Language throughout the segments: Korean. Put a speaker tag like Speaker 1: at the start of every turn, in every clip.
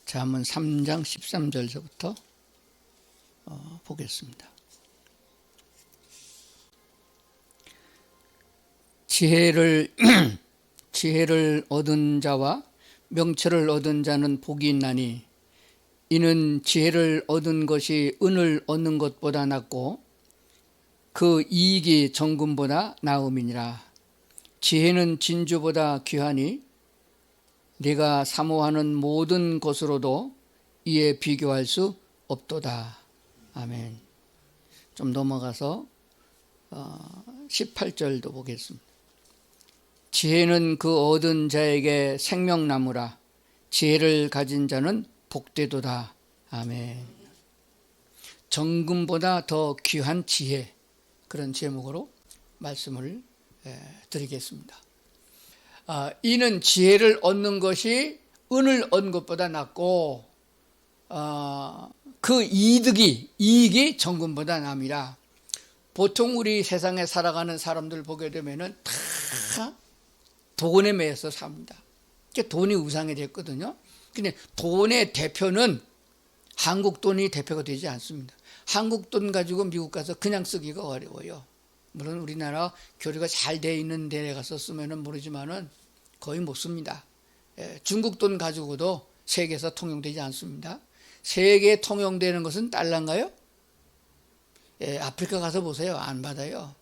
Speaker 1: 잠언 3장 13절서부터 보겠습니다. 지혜를 얻은 자와 명철을 얻은 자는 복이 있나니 이는 지혜를 얻은 것이 은을 얻는 것보다 낫고 그 이익이 정금보다 나음이니라. 지혜는 진주보다 귀하니 네가 사모하는 모든 것으로도 이에 비교할 수 없도다. 아멘. 좀 넘어가서 18절도 보겠습니다. 지혜는 그 얻은 자에게 생명나무라. 지혜를 가진 자는 복되도다. 아멘. 정금보다 더 귀한 지혜, 그런 제목으로 말씀을 드리겠습니다. 이는 지혜를 얻는 것이 은을 얻는 것보다 낫고 그 이익이 정금보다 남이라. 보통 우리 세상에 살아가는 사람들 보게 되면은 다 돈에 매여서 삽니다. 돈이 우상이 됐거든요. 근데 돈의 대표는 한국 돈이 대표가 되지 않습니다. 한국 돈 가지고 미국 가서 그냥 쓰기가 어려워요. 물론 우리나라 교류가 잘 돼 있는 데에 가서 쓰면은 모르지만은 거의 못 씁니다. 중국 돈 가지고도 세계에서 통용되지 않습니다. 세계에 통용되는 것은 달러인가요? 아프리카 가서 보세요. 안 받아요.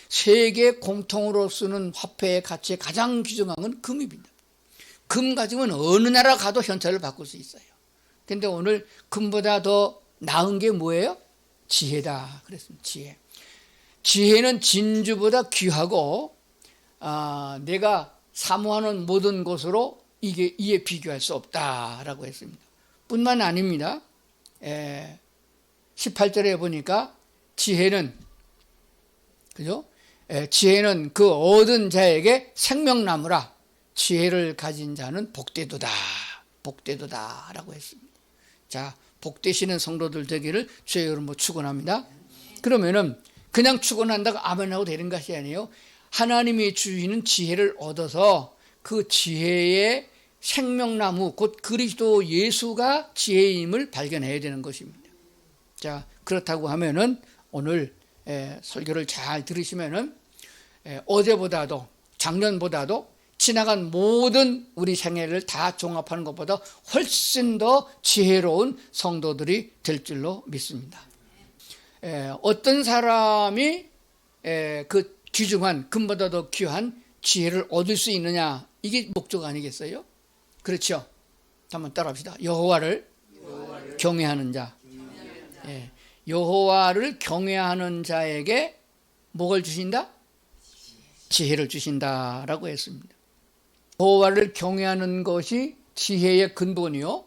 Speaker 1: 세계 공통으로 쓰는 화폐의 가치의 가장 귀중한 건 금입니다. 금 가지고는 어느 나라 가도 현찰을 바꿀 수 있어요. 그런데 오늘 금보다 더 나은 게 뭐예요? 지혜다 그랬습니다. 지혜는 진주보다 귀하고 내가 사모하는 모든 것으로 이에 비교할 수 없다라고 했습니다. 뿐만 아닙니다. 18절에 보니까 지혜는 그죠? 지혜는 그 얻은 자에게 생명나무라. 지혜를 가진 자는 복되도다라고 했습니다. 자, 복되시는 성도들 되기를 주의 이름으로 축원합니다. 그러면은 그냥 축원한다고 아멘하고 되는 것이 아니에요. 하나님이 주시는 지혜를 얻어서 그 지혜의 생명나무 곧 그리스도 예수가 지혜임을 발견해야 되는 것입니다. 자, 그렇다고 하면은 오늘 설교를 잘 들으시면은 어제보다도 작년보다도 지나간 모든 우리 생애를 다 종합하는 것보다 훨씬 더 지혜로운 성도들이 될 줄로 믿습니다. 어떤 사람이 그 귀중한 금보다 더 귀한 지혜를 얻을 수 있느냐, 이게 목적 아니겠어요? 그렇죠? 한번 따라합시다. 여호와를 경외하는 자. 여호와를 경외하는 자에게 뭐를 주신다? 지혜를 주신다라고 했습니다. 여호와를 경외하는 것이 지혜의 근본이요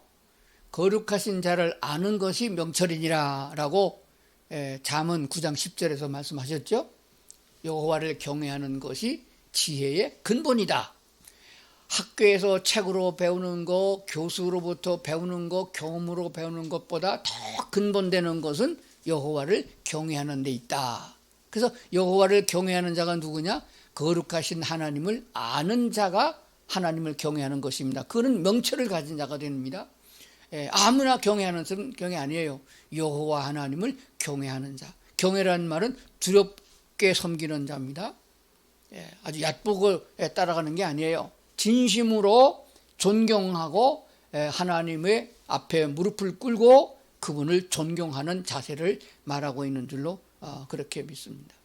Speaker 1: 거룩하신 자를 아는 것이 명철이니라 라고 잠언 9장 10절에서 말씀하셨죠. 여호와를 경외하는 것이 지혜의 근본이다. 학교에서 책으로 배우는 것, 교수로부터 배우는 것, 경험으로 배우는 것보다 더 근본되는 것은 여호와를 경외하는 데 있다. 그래서 여호와를 경외하는 자가 누구냐? 거룩하신 하나님을 아는 자가 하나님을 경외하는 것입니다. 그는 명철을 가진 자가 됩니다. 아무나 경외하는 사람은 경외 아니에요. 여호와 하나님을 경외하는 자. 경외라는 말은 두렵게 섬기는 자입니다. 아주 얕보고 따라가는 게 아니에요. 진심으로 존경하고 하나님의 앞에 무릎을 꿇고 그분을 존경하는 자세를 말하고 있는 줄로 그렇게 믿습니다.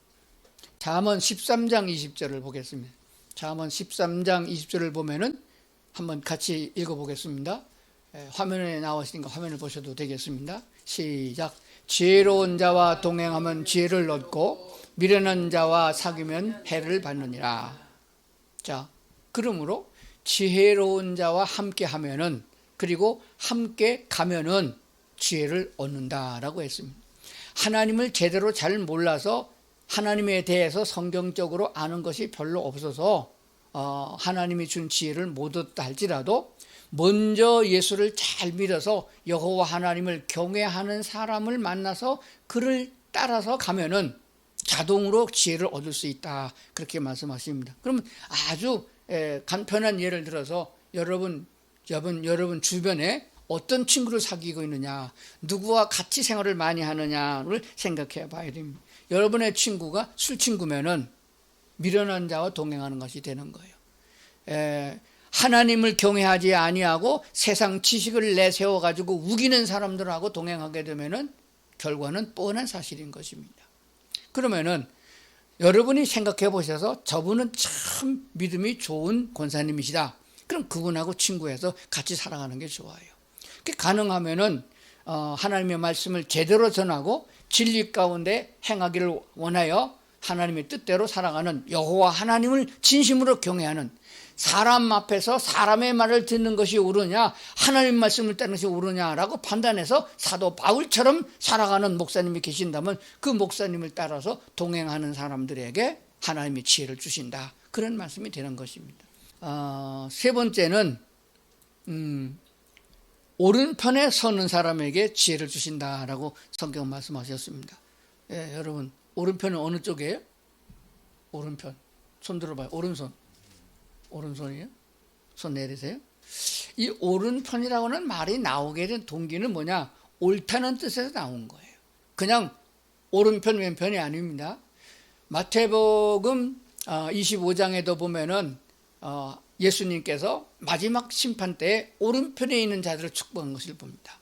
Speaker 1: 잠언 13장 20절을 보겠습니다. 잠언 13장 20절을 보면은 한번 같이 읽어보겠습니다. 화면에 나오시니까 화면을 보셔도 되겠습니다. 시작. 지혜로운 자와 동행하면 지혜를 얻고 미련한 자와 사귀면 해를 받느니라. 자, 그러므로 지혜로운 자와 함께 하면은, 그리고 함께 가면은 지혜를 얻는다라고 했습니다. 하나님을 제대로 잘 몰라서 하나님에 대해서 성경적으로 아는 것이 별로 없어서 하나님이 준 지혜를 못 얻다 할지라도 먼저 예수를 잘 믿어서 여호와 하나님을 경외하는 사람을 만나서 그를 따라서 가면은 자동으로 지혜를 얻을 수 있다, 그렇게 말씀하십니다. 그러면 아주 간편한 예를 들어서 여러분 주변에 어떤 친구를 사귀고 있느냐, 누구와 같이 생활을 많이 하느냐를 생각해 봐야 됩니다. 여러분의 친구가 술 친구면은 미련한 자와 동행하는 것이 되는 거예요. 하나님을 경외하지 아니하고 세상 지식을 내세워 가지고 우기는 사람들하고 동행하게 되면은 결과는 뻔한 사실인 것입니다. 그러면은 여러분이 생각해 보셔서 저분은 참 믿음이 좋은 권사님이시다. 그럼 그분하고 친구해서 같이 살아가는 게 좋아요. 가능하면은 하나님의 말씀을 제대로 전하고 진리 가운데 행하기를 원하여 하나님의 뜻대로 살아가는 여호와 하나님을 진심으로 경외하는, 사람 앞에서 사람의 말을 듣는 것이 옳으냐 하나님 말씀을 따르는 것이 옳으냐라고 판단해서 사도 바울처럼 살아가는 목사님이 계신다면 그 목사님을 따라서 동행하는 사람들에게 하나님이 지혜를 주신다, 그런 말씀이 되는 것입니다. 세 번째는 오른편에 서는 사람에게 지혜를 주신다라고 성경 말씀하셨습니다. 여러분, 오른편은 어느 쪽이에요? 오른편. 손 들어봐요. 오른손. 오른손이에요? 손 내리세요. 이 오른편이라고는 말이 나오게 된 동기는 뭐냐? 옳다는 뜻에서 나온 거예요. 그냥 오른편 왼편이 아닙니다. 마태복음 25장에도 보면은 예수님께서 마지막 심판 때에 오른편에 있는 자들을 축복한 것을 봅니다.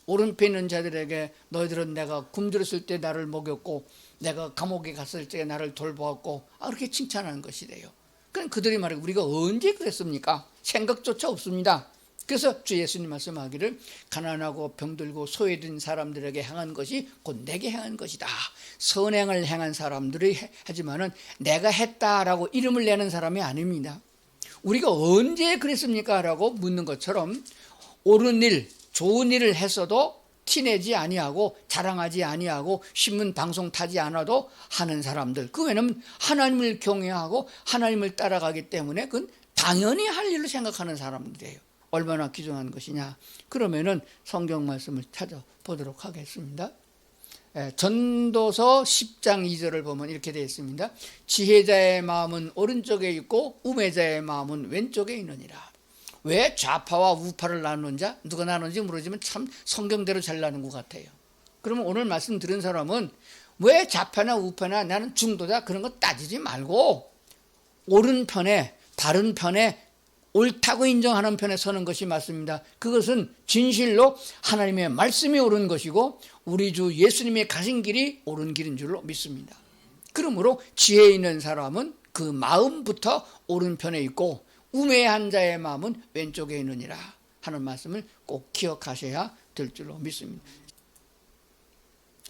Speaker 1: 오른편에 있는 자들에게 너희들은 내가 굶주렸을 때 나를 먹였고 내가 감옥에 갔을 때 나를 돌보았고, 그렇게 칭찬하는 것이래요. 그럼 그들이 말해, 우리가 언제 그랬습니까? 생각조차 없습니다. 그래서 주 예수님 말씀하기를 가난하고 병들고 소외된 사람들에게 행한 것이 곧 내게 행한 것이다. 선행을 행한 사람들이 하지만은 내가 했다라고 이름을 내는 사람이 아닙니다. 우리가 언제 그랬습니까? 라고 묻는 것처럼 옳은 일, 좋은 일을 했어도 티내지 아니하고 자랑하지 아니하고 신문 방송 타지 않아도 하는 사람들, 그 외에는 하나님을 경외하고 하나님을 따라가기 때문에 그건 당연히 할 일로 생각하는 사람들이에요. 얼마나 귀중한 것이냐. 그러면은 성경 말씀을 찾아보도록 하겠습니다. 전도서 10장 2절을 보면 이렇게 되어 있습니다. 지혜자의 마음은 오른쪽에 있고 우매자의 마음은 왼쪽에 있느니라. 왜 좌파와 우파를 나누는 자? 누가 나누는지 모르지만 참 성경대로 잘 나눈 것 같아요. 그러면 오늘 말씀 들은 사람은 왜 좌파나 우파나 나는 중도다 그런 거 따지지 말고 옳은 편에, 바른 편에, 옳다고 인정하는 편에 서는 것이 맞습니다. 그것은 진실로 하나님의 말씀이 옳은 것이고 우리 주 예수님의 가신 길이 옳은 길인 줄로 믿습니다. 그러므로 지혜 있는 사람은 그 마음부터 옳은 편에 있고 우매한 자의 마음은 왼쪽에 있느니라 하는 말씀을 꼭 기억하셔야 될 줄로 믿습니다.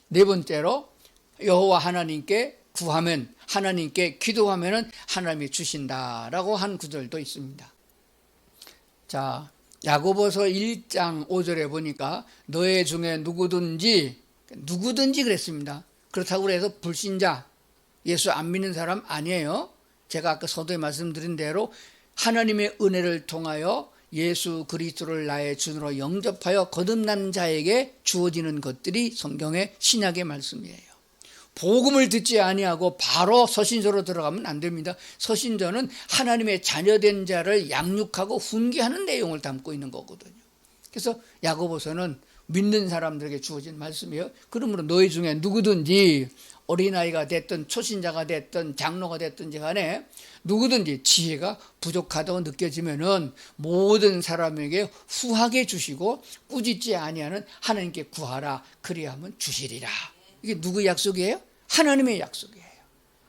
Speaker 1: 네 번째로 여호와 하나님께 구하면, 하나님께 기도하면 하나님이 주신다라고 한 구절도 있습니다. 자, 야고보서 1장 5절에 보니까 너희 중에 누구든지 그랬습니다. 그렇다고 해서 불신자, 예수 안 믿는 사람 아니에요. 제가 아까 서두에 말씀드린 대로 하나님의 은혜를 통하여 예수 그리스도를 나의 주로 영접하여 거듭난 자에게 주어지는 것들이 성경의 신약의 말씀이에요. 복음을 듣지 아니하고 바로 서신서로 들어가면 안 됩니다. 서신서는 하나님의 자녀된 자를 양육하고 훈계하는 내용을 담고 있는 거거든요. 그래서 야고보서는 믿는 사람들에게 주어진 말씀이에요. 그러므로 너희 중에 누구든지 어린아이가 됐든 초신자가 됐든 장로가 됐든지 간에 누구든지 지혜가 부족하다고 느껴지면은 모든 사람에게 후하게 주시고 꾸짖지 아니하는 하나님께 구하라. 그리하면 주시리라. 이게 누구의 약속이에요? 하나님의 약속이에요.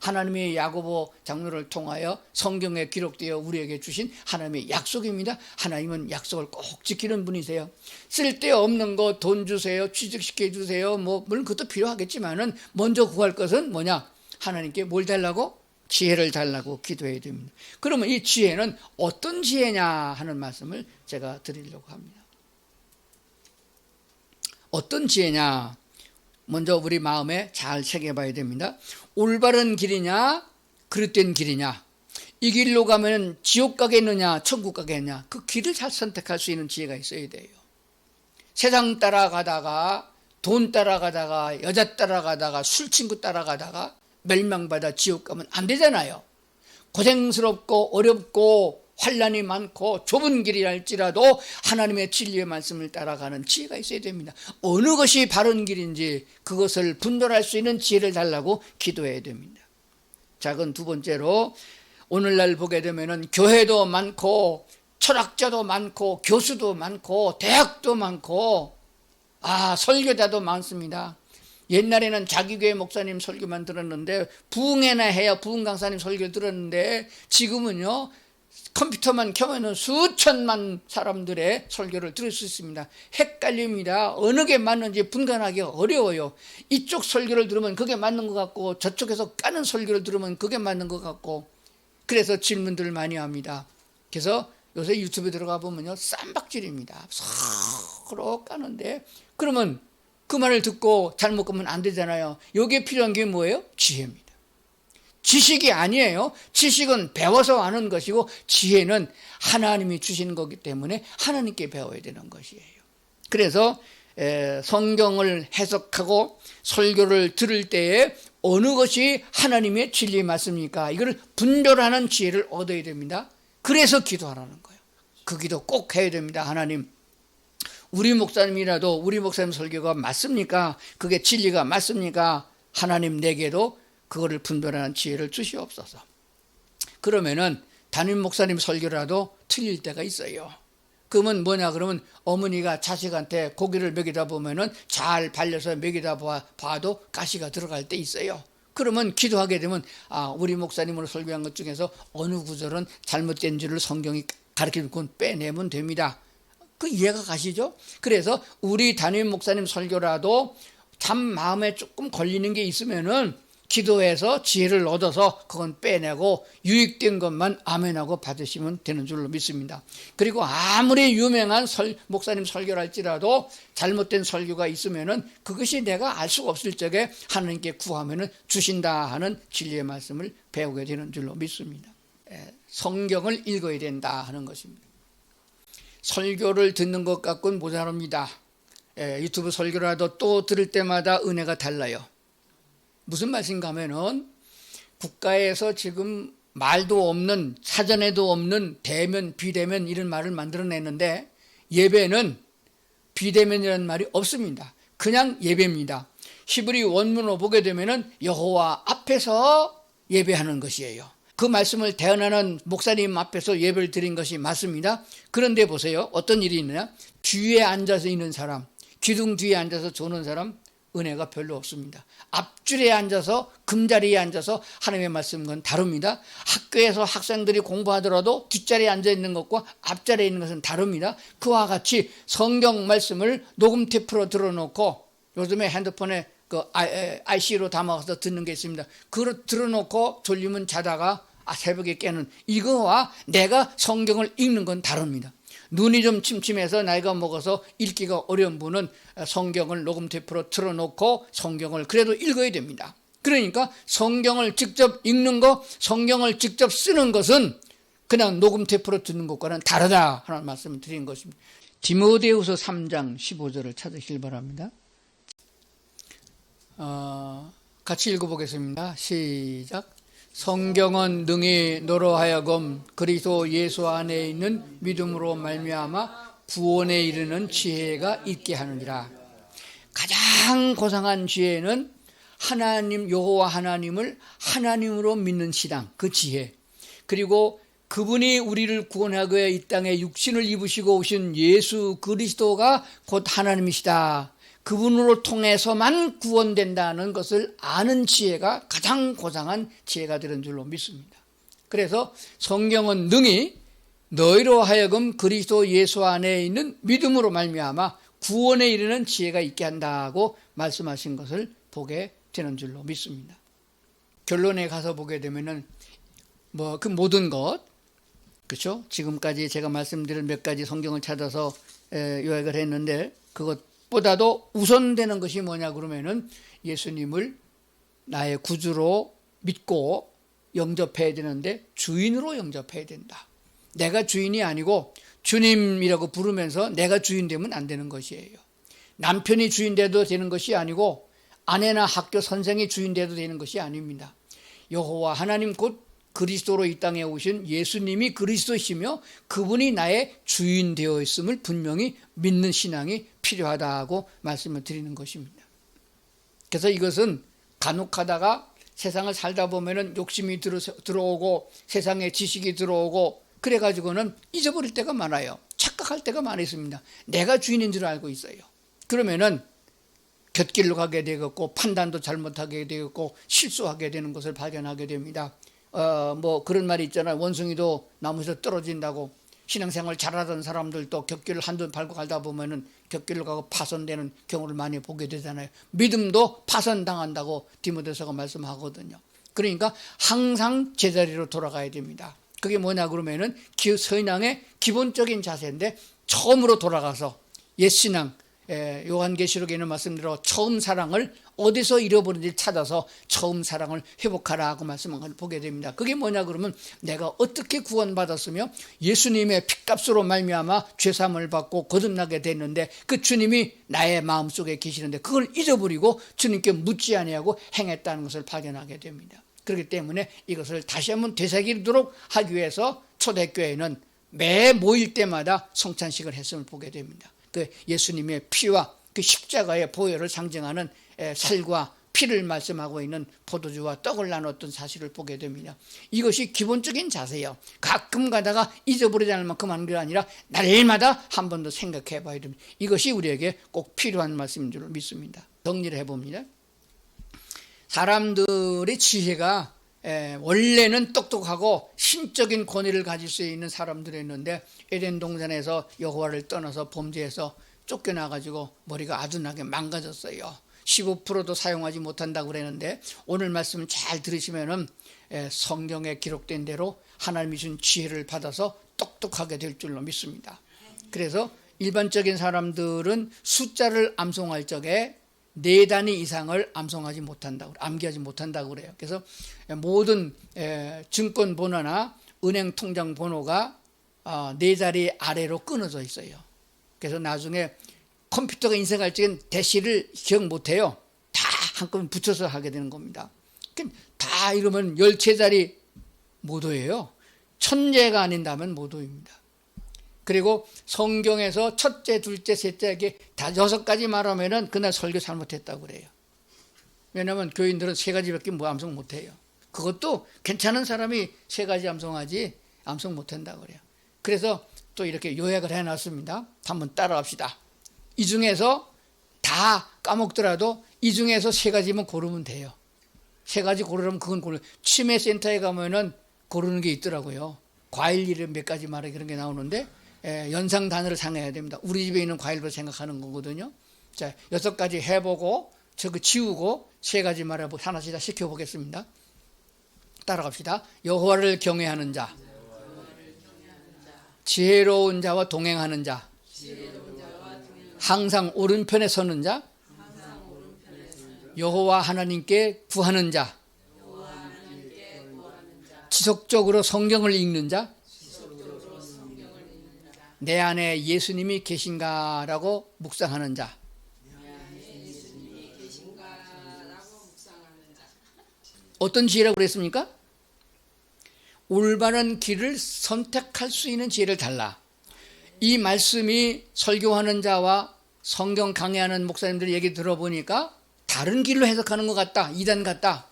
Speaker 1: 하나님의 야고보 장로를 통하여 성경에 기록되어 우리에게 주신 하나님의 약속입니다. 하나님은 약속을 꼭 지키는 분이세요. 쓸데없는 거 돈 주세요, 취직시켜 주세요, 물론 그것도 필요하겠지만은 먼저 구할 것은 뭐냐? 하나님께 뭘 달라고? 지혜를 달라고 기도해야 됩니다. 그러면 이 지혜는 어떤 지혜냐 하는 말씀을 제가 드리려고 합니다. 어떤 지혜냐? 먼저 우리 마음에 잘 새겨봐야 됩니다. 올바른 길이냐 그릇된 길이냐, 이 길로 가면 지옥 가겠느냐 천국 가겠느냐, 그 길을 잘 선택할 수 있는 지혜가 있어야 돼요. 세상 따라가다가 돈 따라가다가 여자 따라가다가 술 친구 따라가다가 멸망받아 지옥 가면 안 되잖아요. 고생스럽고 어렵고 환난이 많고 좁은 길이랄지라도 하나님의 진리의 말씀을 따라가는 지혜가 있어야 됩니다. 어느 것이 바른 길인지 그것을 분별할 수 있는 지혜를 달라고 기도해야 됩니다. 자, 그건 두 번째로 오늘날 보게 되면은 교회도 많고 철학자도 많고 교수도 많고 대학도 많고 설교자도 많습니다. 옛날에는 자기 교회 목사님 설교만 들었는데 부흥회나 해야 부흥 강사님 설교 들었는데 지금은요 컴퓨터만 켜면 수천만 사람들의 설교를 들을 수 있습니다. 헷갈립니다. 어느 게 맞는지 분간하기가 어려워요. 이쪽 설교를 들으면 그게 맞는 것 같고 저쪽에서 까는 설교를 들으면 그게 맞는 것 같고 그래서 질문들을 많이 합니다. 그래서 요새 유튜브에 들어가 보면요 쌈박질입니다. 서로 까는데 그러면 그 말을 듣고 잘못 가면 안 되잖아요. 여기에 필요한 게 뭐예요? 지혜입니다. 지식이 아니에요. 지식은 배워서 아는 것이고 지혜는 하나님이 주시는 거기 때문에 하나님께 배워야 되는 것이에요. 그래서 성경을 해석하고 설교를 들을 때에 어느 것이 하나님의 진리 맞습니까? 이걸 분별하는 지혜를 얻어야 됩니다. 그래서 기도하라는 거예요. 그 기도 꼭 해야 됩니다. 하나님, 우리 목사님이라도 우리 목사님 설교가 맞습니까? 그게 진리가 맞습니까? 하나님 내게도 그거를 분별하는 지혜를 주시옵소서. 그러면은 담임 목사님 설교라도 틀릴 때가 있어요. 그러면 뭐냐 그러면 어머니가 자식한테 고기를 먹이다 보면은 잘 발려서 먹이다 봐도 가시가 들어갈 때 있어요. 그러면 기도하게 되면 우리 목사님으로 설교한 것 중에서 어느 구절은 잘못된 줄을 성경이 가르치는 건 빼내면 됩니다. 그 이해가 가시죠? 그래서 우리 담임 목사님 설교라도 참 마음에 조금 걸리는 게 있으면은 기도해서 지혜를 얻어서 그건 빼내고 유익된 것만 아멘하고 받으시면 되는 줄로 믿습니다. 그리고 아무리 유명한 목사님 설교랄지라도 잘못된 설교가 있으면은 그것이 내가 알 수가 없을 적에 하나님께 구하면은 주신다 하는 진리의 말씀을 배우게 되는 줄로 믿습니다. 성경을 읽어야 된다 하는 것입니다. 설교를 듣는 것 갖고는 모자랍니다. 유튜브 설교라도 또 들을 때마다 은혜가 달라요. 무슨 말씀인가 하면은 국가에서 지금 말도 없는 사전에도 없는 대면 비대면 이런 말을 만들어내는데 예배는 비대면이라는 말이 없습니다. 그냥 예배입니다. 히브리 원문으로 보게 되면은 여호와 앞에서 예배하는 것이에요. 그 말씀을 대언하는 목사님 앞에서 예배를 드린 것이 맞습니다. 그런데 보세요. 어떤 일이 있느냐? 뒤에 앉아서 있는 사람, 기둥 뒤에 앉아서 조는 사람 은혜가 별로 없습니다. 앞줄에 앉아서 금자리에 앉아서 하나님의 말씀은 다릅니다. 학교에서 학생들이 공부하더라도 뒷자리에 앉아있는 것과 앞자리에 있는 것은 다릅니다. 그와 같이 성경 말씀을 녹음 테이프로 들어놓고 요즘에 핸드폰에 그 IC로 담아서 듣는 게 있습니다. 그걸 들어놓고 졸리면 자다가 새벽에 깨는 이거와 내가 성경을 읽는 건 다릅니다. 눈이 좀 침침해서 나이가 먹어서 읽기가 어려운 분은 성경을 녹음 테이프로 틀어놓고 성경을 그래도 읽어야 됩니다. 그러니까 성경을 직접 읽는 거, 성경을 직접 쓰는 것은 그냥 녹음 테이프로 듣는 것과는 다르다 하는 말씀을 드린 것입니다. 디모데후서 3장 15절을 찾으시길 바랍니다. 같이 읽어보겠습니다. 시작. 성경은 능히 너로 하여금 그리스도 예수 안에 있는 믿음으로 말미암아 구원에 이르는 지혜가 있게 하느니라. 가장 고상한 지혜는 하나님 여호와 하나님을 하나님으로 믿는 신앙, 그 지혜. 그리고 그분이 우리를 구원하기 위해 이 땅에 육신을 입으시고 오신 예수 그리스도가 곧 하나님이시다. 그분으로 통해서만 구원된다는 것을 아는 지혜가 가장 고상한 지혜가 되는 줄로 믿습니다. 그래서 성경은 능히 너희로 하여금 그리스도 예수 안에 있는 믿음으로 말미암아 구원에 이르는 지혜가 있게 한다고 말씀하신 것을 보게 되는 줄로 믿습니다. 결론에 가서 보게 되면은 그 모든 것, 그렇죠? 지금까지 제가 말씀드린 몇 가지 성경을 찾아서 요약을 했는데 그것보다도 우선되는 것이 뭐냐 그러면은 예수님을 나의 구주로 믿고 영접해야 되는데 주인으로 영접해야 된다. 내가 주인이 아니고 주님이라고 부르면서 내가 주인 되면 안 되는 것이에요. 남편이 주인 돼도 되는 것이 아니고 아내나 학교 선생이 주인 돼도 되는 것이 아닙니다. 여호와 하나님 곧 그리스도로 이 땅에 오신 예수님이 그리스도시며 그분이 나의 주인 되어 있음을 분명히 믿는 신앙이 필요하다고 말씀을 드리는 것입니다. 그래서 이것은 간혹하다가 세상을 살다 보면은 욕심이 들어오고 세상에 지식이 들어오고 그래가지고는 잊어버릴 때가 많아요. 착각할 때가 많이 있습니다. 내가 주인인 줄 알고 있어요. 그러면은 곁길로 가게 되겠고 판단도 잘못하게 되겠고 실수하게 되는 것을 발견하게 됩니다. 뭐 그런 말이 있잖아요. 원숭이도 나무에서 떨어진다고. 신앙생활 잘하던 사람들도 곁길을 한두 밟고 가다 보면은 곁길로 가고 파손되는 경우를 많이 보게 되잖아요. 믿음도 파손당한다고 디모데서가 말씀하거든요. 그러니까 항상 제자리로 돌아가야 됩니다. 그게 뭐냐 그러면은 신앙의 기본적인 자세인데 처음으로 돌아가서 옛신앙, 요한계시록에 있는 말씀대로 처음 사랑을 어디서 잃어버린지 찾아서 처음 사랑을 회복하라고 말씀을 보게 됩니다. 그게 뭐냐 그러면 내가 어떻게 구원받았으며 예수님의 핏값으로 말미암아 죄사함을 받고 거듭나게 됐는데 그 주님이 나의 마음속에 계시는데 그걸 잊어버리고 주님께 묻지 아니하고 행했다는 것을 발견하게 됩니다. 그렇기 때문에 이것을 다시 한번 되새기도록 하기 위해서 초대교회는 매 모일 때마다 성찬식을 했음을 보게 됩니다. 그 예수님의 피와 그 십자가의 보혈을 상징하는 살과 피를 말씀하고 있는 포도주와 떡을 나눴던 사실을 보게 됩니다. 이것이 기본적인 자세예요. 가끔 가다가 잊어버리지 않을 만큼 하는 게 아니라 날마다 한 번 더 생각해 봐야 됩니다. 이것이 우리에게 꼭 필요한 말씀인 줄 믿습니다. 정리를 해봅니다. 사람들의 지혜가 원래는 똑똑하고 신적인 권위를 가질 수 있는 사람들이었는데 에덴 동산에서 여호와를 떠나서 범죄해서 쫓겨나가지고 머리가 아둔하게 망가졌어요. 15%도 사용하지 못한다고 그랬는데 오늘 말씀 잘 들으시면은 성경에 기록된 대로 하나님이 준 지혜를 받아서 똑똑하게 될 줄로 믿습니다. 그래서 일반적인 사람들은 숫자를 암송할 적에 4단위 이상을 암송하지 못한다고, 암기하지 못한다고 그래요. 그래서 모든 증권 번호나 은행 통장 번호가 4자리 아래로 끊어져 있어요. 그래서 나중에 컴퓨터가 인쇄할 적엔 대시를 기억 못해요. 다 한꺼번에 붙여서 하게 되는 겁니다. 다 이러면 13자리 모도예요. 천재가 아닌다면 모도입니다. 그리고 성경에서 첫째, 둘째, 셋째 다 6가지 말하면은 그날 설교 잘못했다고 그래요. 왜냐하면 교인들은 3가지밖에 뭐 암송 못해요. 그것도 괜찮은 사람이 3가지 암송하지 암송 못한다고 그래요. 그래서 또 이렇게 요약을 해놨습니다. 한번 따라합시다. 이 중에서 다 까먹더라도 이 중에서 3가지만 고르면 돼요. 3가지 고르려면 그건 고르. 치매센터에 가면은 고르는 게 있더라고요. 과일 이름 몇 가지 말해 그런 게 나오는데 연상 단어를 상해야 됩니다. 우리 집에 있는 과일로 생각하는 거거든요. 자, 6가지 해보고 저거 지우고 3가지 말하고 하나씩 다 시켜보겠습니다. 따라갑시다. 여호와를 경외하는 자, 지혜로운 자와 동행하는 자, 항상 오른편에 서는 자, 여호와 하나님께 구하는 자, 지속적으로 성경을 읽는 자, 내 안에 예수님이 계신가라고 묵상하는 자. 어떤 지혜라고 그랬습니까? 올바른 길을 선택할 수 있는 지혜를 달라. 이 말씀이 설교하는 자와 성경 강의하는 목사님들 얘기 들어보니까 다른 길로 해석하는 것 같다. 이단 같다.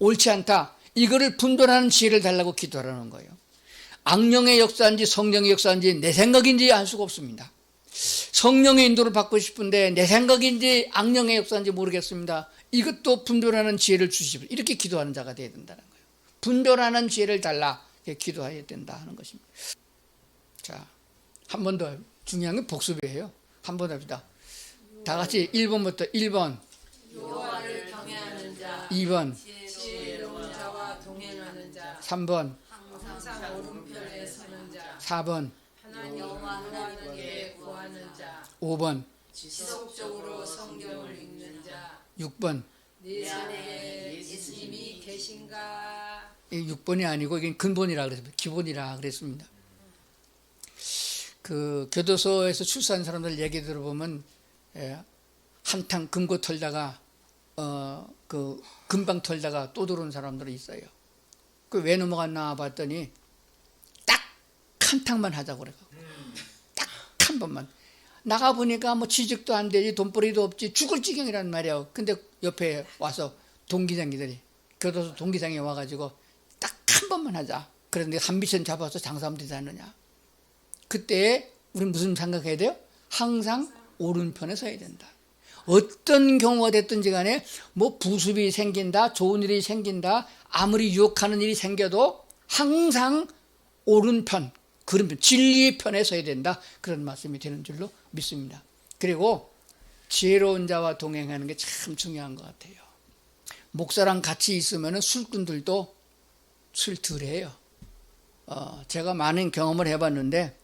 Speaker 1: 옳지 않다. 이거를 분별하는 지혜를 달라고 기도하라는 거예요. 악령의 역사인지 성령의 역사인지 내 생각인지 알 수가 없습니다. 성령의 인도를 받고 싶은데 내 생각인지 악령의 역사인지 모르겠습니다. 이것도 분별하는 지혜를 주시고 이렇게 기도하는 자가 되어야 된다는 거예요. 분별하는 지혜를 달라 기도해야 된다 하는 것입니다. 자, 한 번 더 중요한 건 복습이에요. 한 번 합시다. 다 같이 1번부터 1번,
Speaker 2: 여호와를 경외하는 자,
Speaker 1: 2번,
Speaker 2: 지혜로운 자와 동행하는 자,
Speaker 1: 3번,
Speaker 2: 항상 오른편에 서는 자,
Speaker 1: 4번,
Speaker 2: 하나님 여호와 하나님께 구하는 자,
Speaker 1: 5번,
Speaker 2: 지속적으로 성경을 읽는 자,
Speaker 1: 6번.
Speaker 2: 내 안에 예수님이 계신가?
Speaker 1: 6번이 아니고 이게 근본이라 그랬습니다. 기본이라 그랬습니다. 그 교도소에서 출소한 사람들 얘기 들어보면 한탕 금고 털다가 그 금방 털다가 또 들어온 사람들이 있어요. 그 왜 넘어갔나 봤더니 딱 한 탕만 하자고 그래. 딱 한 번만. 나가보니까 뭐 취직도 안 되지, 돈벌이도 없지, 죽을 지경이란 말이야. 근데 옆에 와서 동기장들이, 교도소 동기장이 와가지고 딱 한 번만 하자. 그런데 한 미션 잡아서 장사하면 되지 않느냐. 그때 우리는 무슨 생각해야 돼요? 항상 오른편에 서야 된다. 어떤 경우가 됐든지 간에 뭐 부습이 생긴다, 좋은 일이 생긴다, 아무리 유혹하는 일이 생겨도 항상 오른편, 그런 진리의 편에 서야 된다. 그런 말씀이 되는 줄로 믿습니다. 그리고 지혜로운 자와 동행하는 게 참 중요한 것 같아요. 목사랑 같이 있으면 술꾼들도 술 덜 해요. 제가 많은 경험을 해봤는데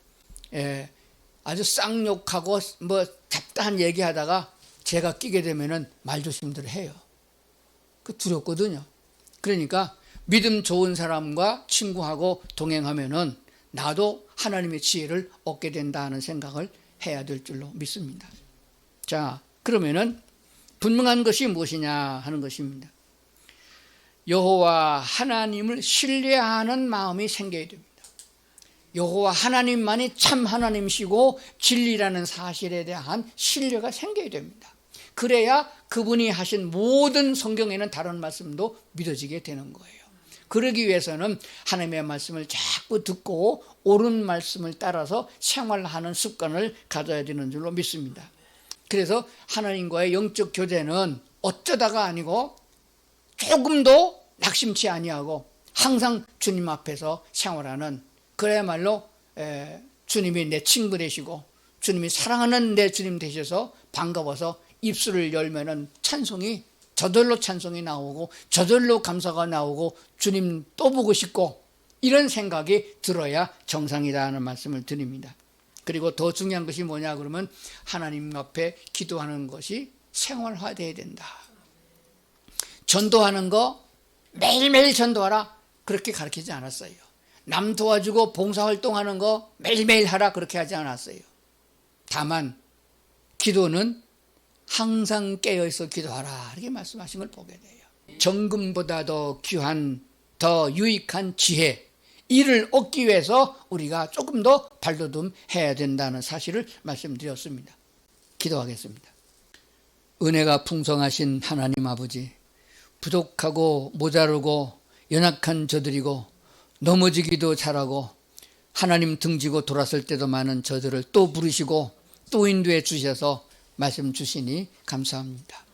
Speaker 1: 아주 쌍욕하고 뭐 잡다한 얘기하다가 제가 끼게 되면은 말조심들 해요. 그 두렵거든요. 그러니까 믿음 좋은 사람과 친구하고 동행하면은 나도 하나님의 지혜를 얻게 된다는 생각을 해야 될 줄로 믿습니다. 자, 그러면은 분명한 것이 무엇이냐 하는 것입니다. 여호와 하나님을 신뢰하는 마음이 생겨야 됩니다. 여호와 하나님만이 참 하나님이시고 진리라는 사실에 대한 신뢰가 생겨야 됩니다. 그래야 그분이 하신 모든 성경에는 다른 말씀도 믿어지게 되는 거예요. 그러기 위해서는 하나님의 말씀을 자꾸 듣고 옳은 말씀을 따라서 생활하는 습관을 가져야 되는 줄로 믿습니다. 그래서 하나님과의 영적 교제는 어쩌다가 아니고 조금도 낙심치 아니하고 항상 주님 앞에서 생활하는, 그야말로 주님이 내 친구 되시고 주님이 사랑하는 내 주님 되셔서 반가워서 입술을 열면은 찬송이 저절로 찬송이 나오고 저절로 감사가 나오고 주님 또 보고 싶고 이런 생각이 들어야 정상이다 하는 말씀을 드립니다. 그리고 더 중요한 것이 뭐냐 그러면 하나님 앞에 기도하는 것이 생활화되어야 된다. 전도하는 거 매일매일 전도하라 그렇게 가르치지 않았어요. 남 도와주고 봉사활동하는 거 매일매일 하라 그렇게 하지 않았어요. 다만 기도는 항상 깨어있어 기도하라 이렇게 말씀하신 걸 보게 돼요. 정금보다 더 귀한 더 유익한 지혜, 이를 얻기 위해서 우리가 조금 더 발돋움해야 된다는 사실을 말씀드렸습니다. 기도하겠습니다. 은혜가 풍성하신 하나님 아버지, 부족하고 모자르고 연약한 저들이고 넘어지기도 잘하고 하나님 등지고 돌았을 때도 많은 저들을 또 부르시고 또 인도해 주셔서 말씀 주시니 감사합니다.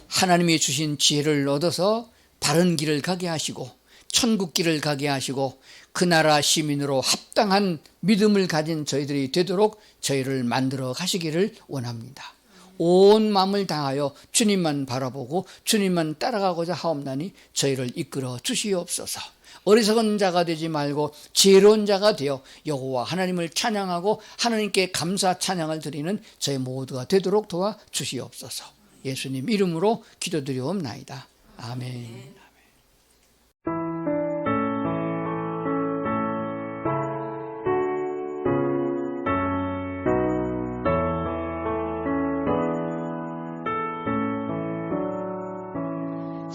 Speaker 1: 하나님이 주신 지혜를 얻어서 바른 길을 가게 하시고 천국 길을 가게 하시고 그 나라 시민으로 합당한 믿음을 가진 저희들이 되도록 저희를 만들어 가시기를 원합니다. 온 마음을 다하여 주님만 바라보고 주님만 따라가고자 하옵나니 저희를 이끌어 주시옵소서. 어리석은 자가 되지 말고 지혜로운 자가 되어 여호와 하나님을 찬양하고 하나님께 감사 찬양을 드리는 저희 모두가 되도록 도와 주시옵소서. 예수님 이름으로 기도드리옵나이다. 아멘.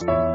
Speaker 3: you.